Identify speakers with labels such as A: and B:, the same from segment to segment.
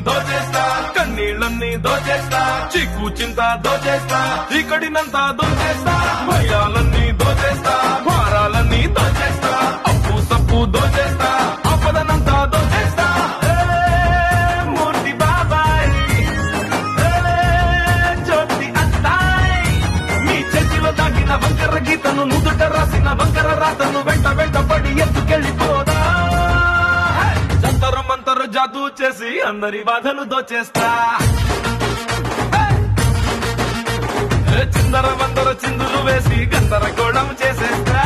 A: దోచేస్తా కన్నీళ్ళన్నీ దోచేస్తా చిక్కు చింత దోచేస్తా ఇక్కడినంతా దోచేస్తా భయాలన్నీ దోచేస్తా భారాలన్నీ దోచేస్తా అప్పు సప్పు దోచేస్తా ఆపదనంతా దోచేస్తా మూర్తి బాబాయ్ జ్యోతి అత్తాయ్ మీ చేతిలో దాగిన వంకర గీతను నుదుట రాసిన వంకర రాతను వెంట వెంట పడి ఎత్తుకెళ్ళిపోదా జంతరు మంతరు జాదూ చేసి అందరి బాధలు దోచేస్తా చిందర వందర చిందులు వేసి గందరగోళం చేసేస్తా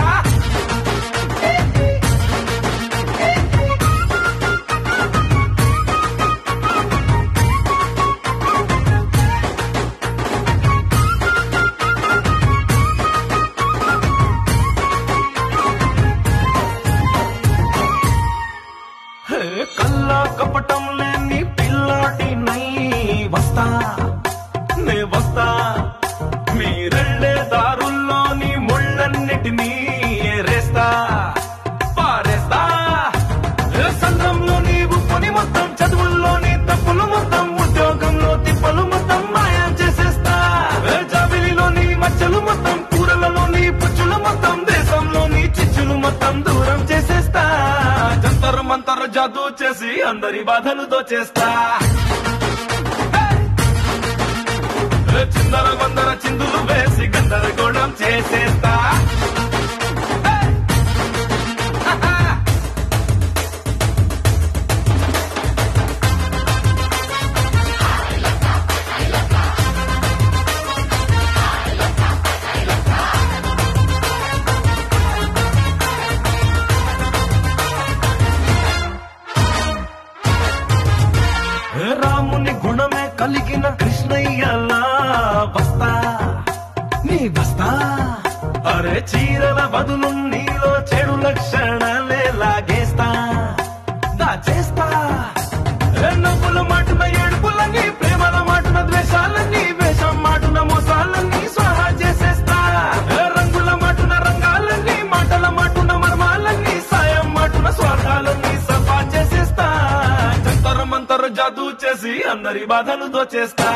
A: కల్లా కపటం లేని పిల్లాటి నై వస్తా నే వస్తా మీరెళ్ళే దారుల్లోని ముళ్ళన్నిటినీ ఏరేస్తా పారేస్తా సంఘంలోని ఉప్పుని మొత్తం చదువుల్లోని తప్పులు మొత్తం ఉద్యోగంలో తిప్పలు మొత్తం మాయం చేసేస్తా జాబిలిలోని మచ్చలు మొత్తం కూరలలోని పుచ్చులు మొత్తం దేశంలోని చిచ్చులు మొత్తం దూరం చేసేస్తా జంతరు మంతరు జాదూ చేసి అందరి బాధలు దోచేస్తా చిందర వందర చిందులు వేసి గందరగోళం చేసేస్తా రాముని గుణమే కలిగిన కృష్ణయ్యలా వస్తా నీ వస్తా అరే చీరల బదులు నీలో చెడు లక్షణాలే లాగేస్తా దాచేస్తా నవ్వుల మాటున ఏడుపులని ప్రేమల మాటున ద్వేషాలని వేషం మాటున మోసాలని స్వాహా చేసేస్తా రంగుల మాటున రంగాలని మాటల మాటున మర్మాలని సాయం మాటున స్వార్థాలని సఫా చేసేస్తా జంతరు మంతరు జాదూ చేసి అందరి బాధలు దోచేస్తా